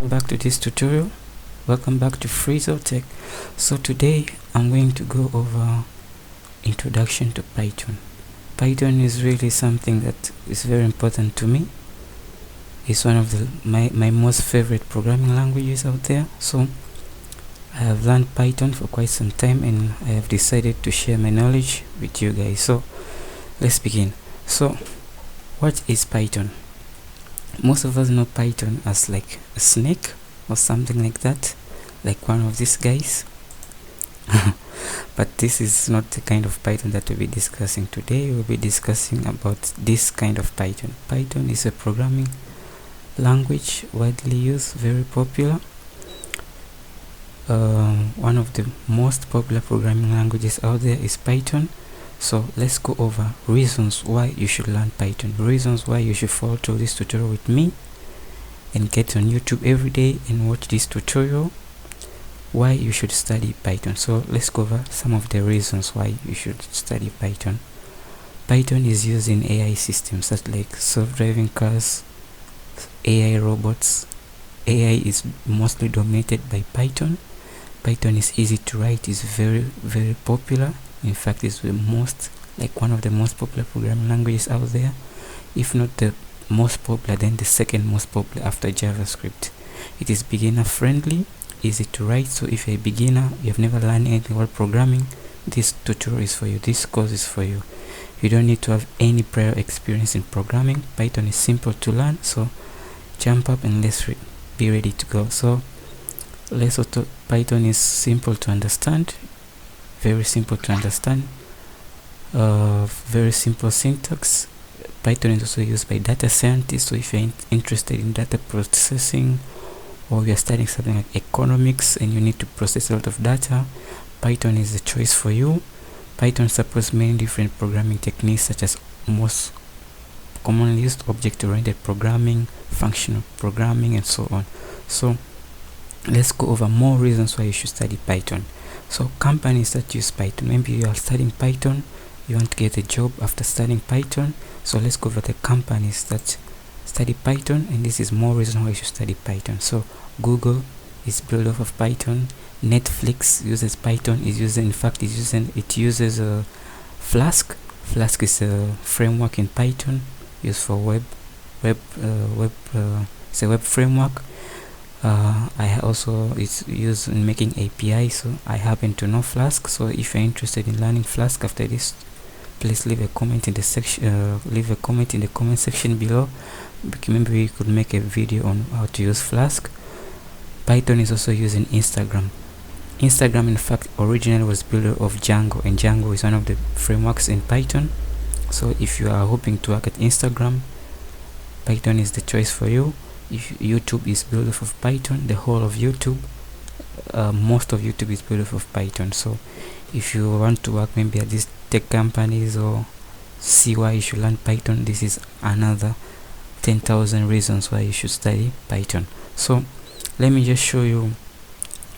Back to this tutorial. Welcome back to Freezer Tech. So today I'm going to go over introduction to Python. Python is really something that is very important to me. It's one of my most favorite programming languages out there. So I have learned Python for quite some time and I have decided to share my knowledge with you guys. So let's begin. So what is Python? Most of us know Python as like a snake or something like that, like one of these guys. But this is not the kind of Python that we'll be discussing today. We'll be discussing about this kind of Python. Python is a programming language widely used, very popular. One of the most popular programming languages out there is Python. So let's go over reasons why you should learn Python, reasons why you should follow through this tutorial with me and get on YouTube every day and watch this tutorial, why you should study Python. So let's go over some of the reasons why you should study Python. Python is used in AI systems such like self-driving cars, AI robots. AI is mostly dominated by Python. Python is easy to write, is very popular. In fact, it's the most, like one of the most popular programming languages out there. If not the most popular, then the second most popular after JavaScript. It is beginner friendly, easy to write. So if you're a beginner, you have never learned anything about programming, this tutorial is for you, this course is for you. You don't need to have any prior experience in programming. Python is simple to learn, so jump up and let's be ready to go. So Python is simple to understand, very simple to understand, very simple syntax. Python is also used by data scientists, so if you're interested in data processing or you're studying something like economics and you need to process a lot of data, Python is the choice for you. Python supports many different programming techniques such as most commonly used object-oriented programming, functional programming, and so on. So let's go over more reasons why you should study Python. So companies that use Python, maybe you are studying Python, you want to get a job after studying Python. So let's go over the companies that study Python, and this is more reason why you should study Python. So Google is built off of Python. Netflix uses Python. It uses Flask. Flask is a framework in Python used for it's a web framework. It's used in making API, so I happen to know Flask. So if you're interested in learning Flask after this, please leave a comment in the section. Leave a comment in the comment section below. Maybe we could make a video on how to use Flask. Python is also used in Instagram. Instagram, in fact, originally was built of Django, and Django is one of the frameworks in Python. So if you are hoping to work at Instagram, Python is the choice for you. If YouTube is built off of Python, the whole of YouTube, most of YouTube is built off of Python. So if you want to work maybe at these tech companies or see why you should learn Python, this is another 10,000 reasons why you should study Python. So let me just show you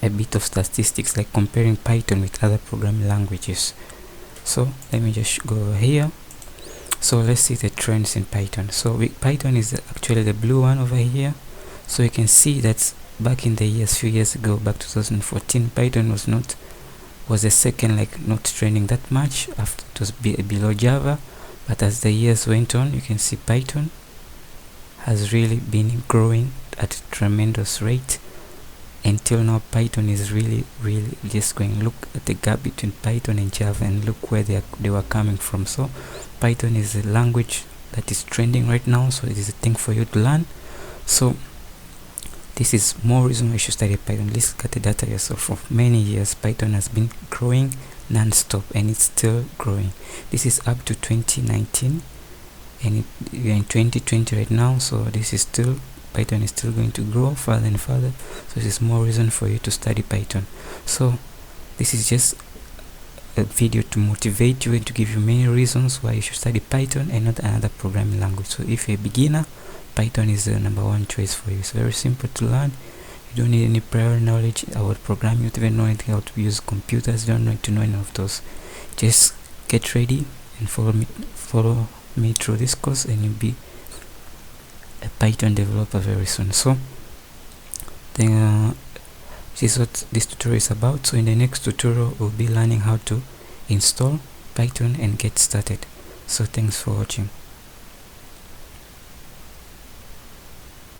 a bit of statistics, like comparing Python with other programming languages. So let me just go over here. So let's see the trends in Python. So Python is actually the blue one over here. So you can see that back in the years, few years ago, back 2014, Python was the second, like not trending that much. After it was below Java, but as the years went on, you can see Python has really been growing at a tremendous rate. Until now, Python is really just going. Look at the gap between Python and Java, and look where they were coming from. So Python is a language that is trending right now, so it is a thing for you to learn. So this is more reason why you should study Python. Let's look at the data here. So for many years, Python has been growing non-stop, and it's still growing. This is up to 2019, and we are in 2020 right now. So this is still, Python is still going to grow further and further. So this is more reason for you to study Python. So this is just a video to motivate you and to give you many reasons why you should study Python and not another programming language. So if you're a beginner, Python is the number one choice for you. It's very simple to learn. You don't need any prior knowledge about programming. You don't even know anything how to use computers. You don't need to know any of those. Just get ready and follow me through this course, and you'll be a Python developer very soon. So Then this is what this tutorial is about. So in the next tutorial we'll be learning how to install Python and get started. So thanks for watching.